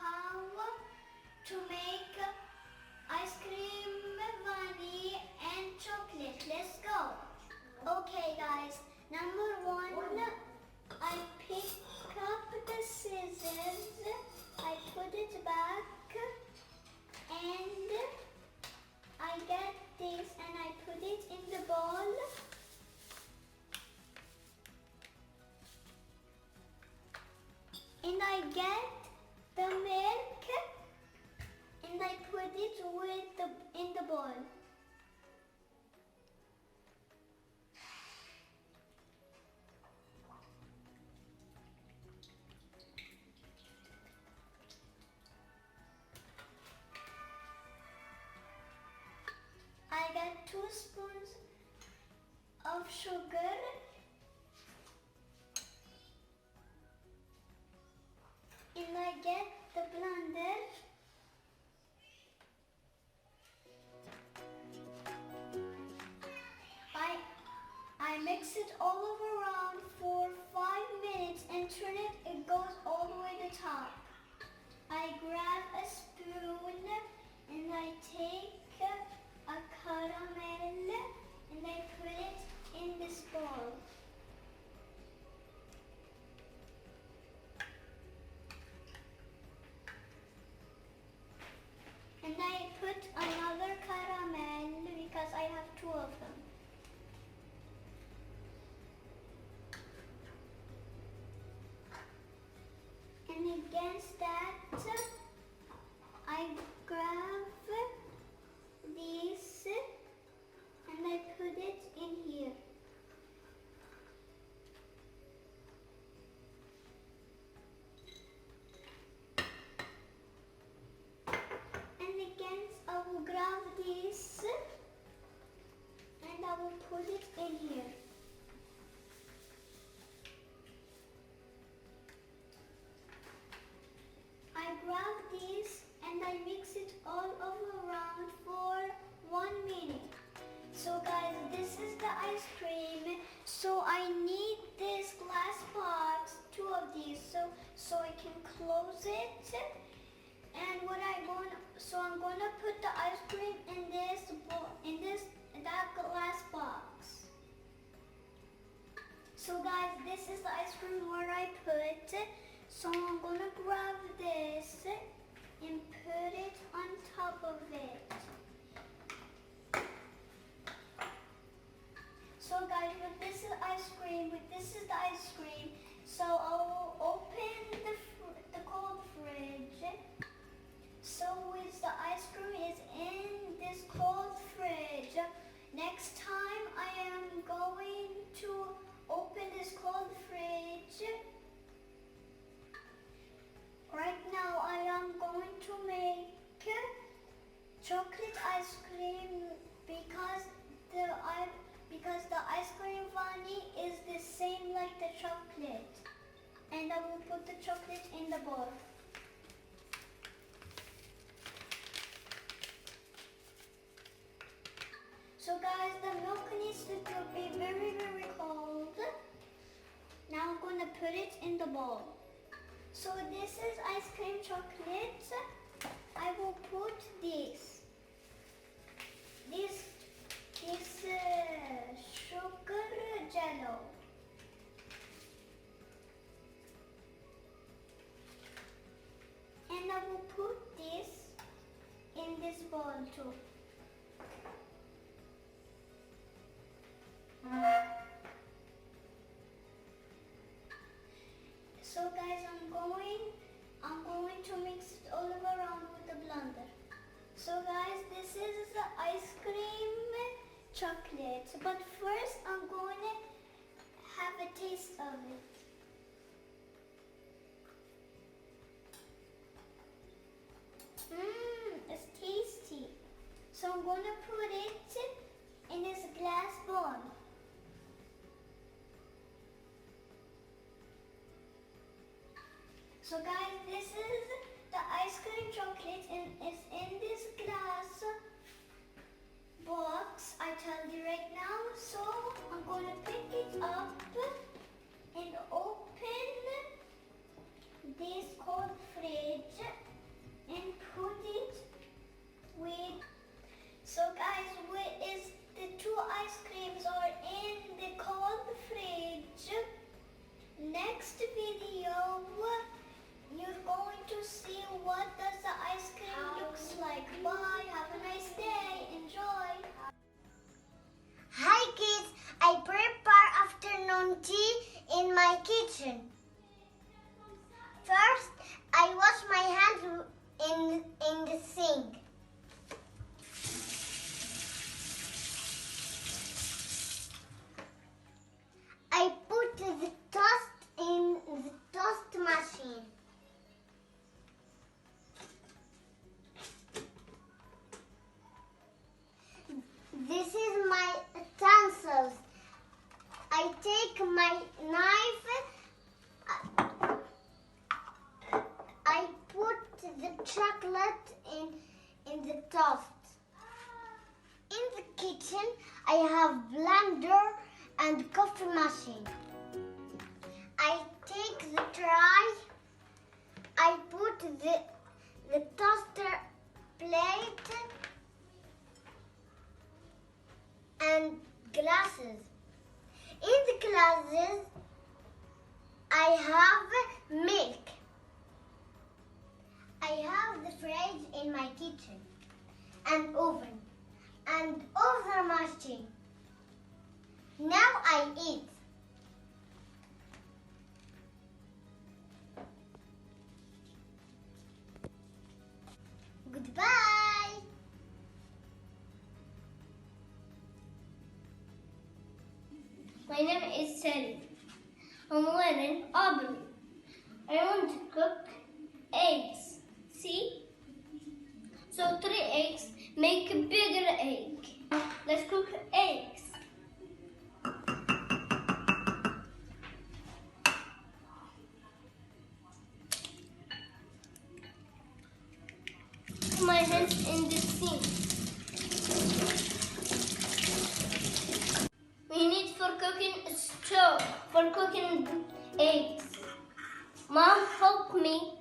how to make ice cream, vanilla and chocolate. Let's go. Okay guys, number one, I pick up the scissors, I put it back and I get this and I put it in the bowl. And I get the milk and I put it in the bowl. I get 2 spoons of sugar and I get the blender. I mix it all around for 5 minutes and turn it, it goes all the way to the top. I grab a spoon and I take a caramel and I put it in this bowl. And I put another caramel because I have 2 of them. And against that, I grab these and I put it in here. And again, I will grab this and I will put it in here. I grab this and I mix it all around for 1 minute. So guys, this is the ice cream. So I need this glass box, 2 of these, so I can close it. And I'm gonna put the ice cream in that glass box. So guys, this is the ice cream where I put. So I'm gonna grab this and put it on top of it. So guys, this is the ice cream. So I will open the cold fridge. So with the ice cream is in this cold fridge. Next time I am going to open this cold fridge. Right now I am going to make chocolate ice cream because the ice cream vanilla is the same like the chocolate. And I will put the chocolate in the bowl. So guys, the milk needs to be very, very cold. Now I'm going to put it in the bowl. So this is ice cream chocolate. I will put this sugar jello. And I will put this in this bowl too. So guys, I'm going to mix it all around with the blender. So guys, this is the ice cream chocolate. But first, I'm going to have a taste of it. It's tasty. So I'm going to put it in this glass bowl. So guys, this is the ice cream chocolate and it's in this glass box, I tell you right now. So I'm going to pick it up and open this cold fridge. kitchen, I have blender and coffee machine. I take the tray, I put the toaster plate and glasses. In the glasses, I have milk. I have the fridge in my kitchen, and oven, and other machine. Now I eat. Goodbye. My name is Sally. I'm wearing oven. I want to cook eggs. See? So 3 eggs make a bigger egg. Let's cook eggs. Put my hands in the sink. We need for cooking a stove for cooking eggs. Mom, help me.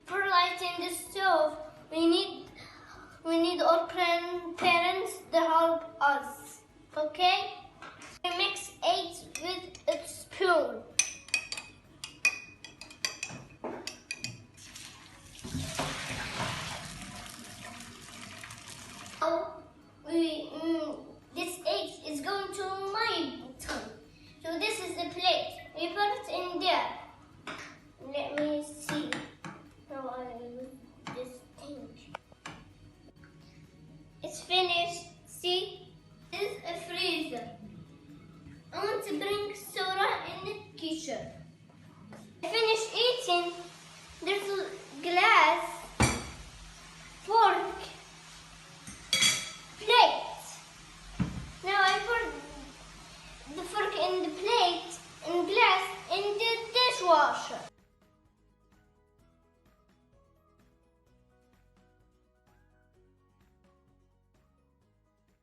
For lighting the stove, we need our grandparents to help us. Okay? We mix eggs with a spoon. Now this egg is going to my tongue. So this is the plate. We put it in there. Let me see how I use this thing. It's finished.